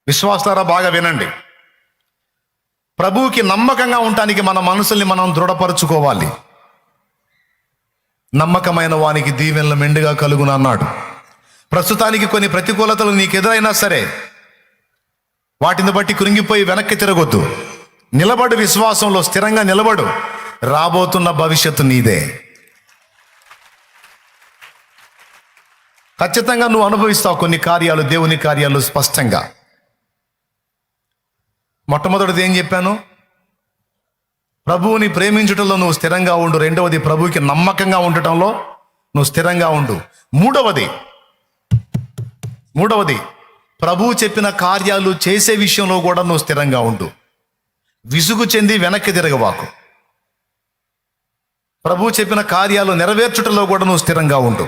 విశ్వాసారా బాగా వినండి. ప్రభువుకి నమ్మకంగా ఉండటానికి మన మనసుల్ని మనం దృఢపరచుకోవాలి. నమ్మకమైన వానికి దీవెనలు మెండుగా కలుగును అన్నాడు. ప్రస్తుతానికి కొన్ని ప్రతికూలతలు నీకు ఎదురైనా సరే వాటిని బట్టి కృంగిపోయి వెనక్కి తిరగొద్దు. నిలబడు, విశ్వాసంలో స్థిరంగా నిలబడు. రాబోతున్న భవిష్యత్తు నీదే. ఖచ్చితంగా నువ్వు అనుభవిస్తావు కొన్ని కార్యాలు, దేవుని కార్యాలు స్పష్టంగా. మొట్టమొదటిది ఏం చెప్పాను? ప్రభువుని ప్రేమించటంలో నువ్వు స్థిరంగా ఉండు. రెండవది, ప్రభువుకి నమ్మకంగా ఉండటంలో నువ్వు స్థిరంగా ఉండు. మూడవది ప్రభువు చెప్పిన కార్యాలు చేసే విషయంలో కూడా నువ్వు స్థిరంగా ఉండు. విసుగు చెంది వెనక్కి తిరగవాకు. ప్రభువు చెప్పిన కార్యాలు నెరవేర్చుటలో కూడా నువ్వు స్థిరంగా ఉండు.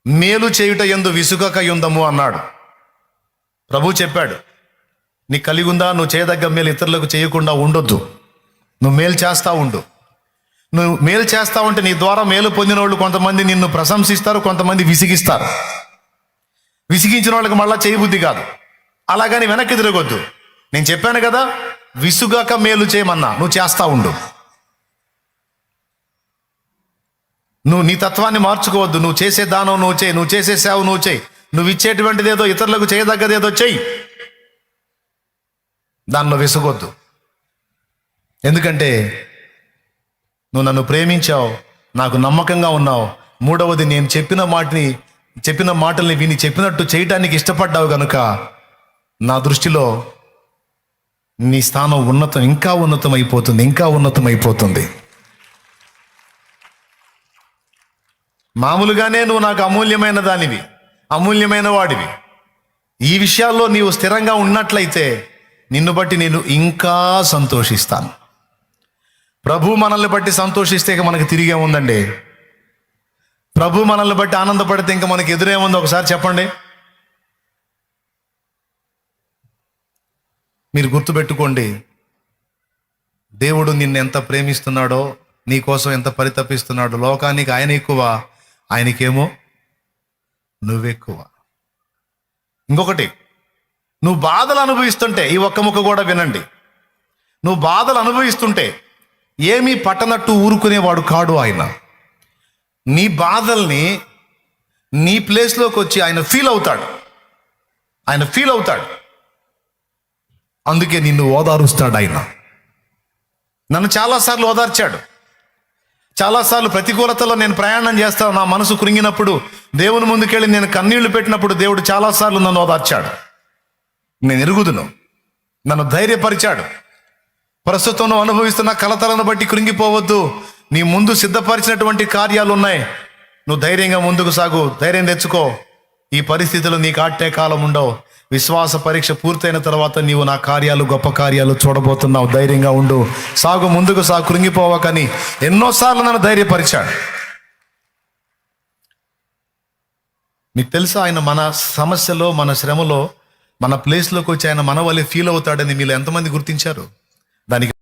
మేలు చేయుట యందు విసుగక యుందము అన్నాడు. ప్రభువు చెప్పాడు, నీ కలిగి ఉందా, నువ్వు చేయదగ్గ మేలు ఇతరులకు చేయకుండా ఉండొద్దు. నువ్వు మేలు చేస్తా ఉండు. నువ్వు మేలు చేస్తా ఉంటే నీ ద్వారా మేలు పొందిన వాళ్ళు కొంతమంది నిన్ను ప్రశంసిస్తారు, కొంతమంది విసిగిస్తారు. విసిగించిన వాళ్ళకి మళ్ళా చేయబుద్ధి కాదు. అలాగని వెనక్కి తిరగొద్దు. నేను చెప్పాను కదా, విసుగాక మేలు చేయమన్నా, నువ్వు చేస్తా ఉండు. నువ్వు నీ తత్వాన్ని మార్చుకోవద్దు. నువ్వు చేసే దానం నువ్వు చేయి, నువ్వు చేసే సేవ నువ్వు చేయి, నువ్వు ఇచ్చేటువంటిదేదో ఇతరులకు చేయదగ్గదేదో చెయ్యి. దానిలో విసుగొద్దు. ఎందుకంటే నువ్వు నన్ను ప్రేమించావు, నాకు నమ్మకంగా ఉన్నావు. మూడవది, నేను చెప్పిన మాటల్ని విని చెప్పినట్టు చేయటానికి ఇష్టపడ్డావు కనుక నా దృష్టిలో నీ స్థానం ఇంకా ఉన్నతమైపోతుంది. మామూలుగానే నువ్వు నాకు అమూల్యమైన దానివి, అమూల్యమైన వాడివి. ఈ విషయాల్లో నీవు స్థిరంగా ఉన్నట్లయితే నిన్ను బట్టి నేను ఇంకా సంతోషిస్తాను. ప్రభు మనల్ని బట్టి సంతోషిస్తే ఇక మనకి తిరిగే ఉందండి. ప్రభు మనల్ని బట్టి ఆనందపడితే ఇంకా మనకి ఎదురేముందో ఒకసారి చెప్పండి. మీరు గుర్తుపెట్టుకోండి, దేవుడు నిన్ను ఎంత ప్రేమిస్తున్నాడో, నీ కోసం ఎంత పరితపిస్తున్నాడో. లోకానికి ఆయన ఎక్కువ, ఆయనకేమో నువ్వెక్కువ. ఇంకొకటి, నువ్వు బాధలు అనుభవిస్తుంటే, ఈ ఒక్క ముక్క కూడా వినండి, నువ్వు బాధలు అనుభవిస్తుంటే ఏమీ పట్టనట్టు ఊరుకునేవాడు కాడు ఆయన. నీ బాధల్ని నీ ప్లేస్లోకి వచ్చి ఆయన ఫీల్ అవుతాడు. అందుకే నిన్ను ఓదారుస్తాడు ఆయన. నన్ను చాలాసార్లు ఓదార్చాడు. చాలాసార్లు ప్రతికూలతలో నేను ప్రయాణం చేస్తాను, నా మనసు కృంగినప్పుడు దేవుని ముందుకెళ్ళి నేను కన్నీళ్లు పెట్టినప్పుడు దేవుడు చాలాసార్లు నన్ను ఓదార్చాడు. నేను ఎరుగుదును, నన్ను ధైర్యపరిచాడు. ప్రస్తుతం నువ్వు అనుభవిస్తున్న కలతలను బట్టి కృంగిపోవద్దు. నీ ముందు సిద్ధపరిచినటువంటి కార్యాలు ఉన్నాయి. నువ్వు ధైర్యంగా ముందుకు సాగు, ధైర్యం తెచ్చుకో. ఈ పరిస్థితులు నీకు ఆటే కాలం ఉండవు. విశ్వాస పరీక్ష పూర్తయిన తర్వాత నీవు నా కార్యాలు, గొప్ప కార్యాలు చూడబోతున్నావు. ధైర్యంగా ఉండు, సాగు, ముందుకు సాగు, కృంగిపోవకని ఎన్నోసార్లు నన్ను ధైర్యపరిచాడు. మీకు తెలుసా, ఆయన మన సమస్యలో, మన శ్రమలో, మన ప్లేస్లోకి వచ్చి ఆయన మన వల్లే ఫీల్ అవుతాడని మీలో ఎంతమంది గుర్తించారు? దానికి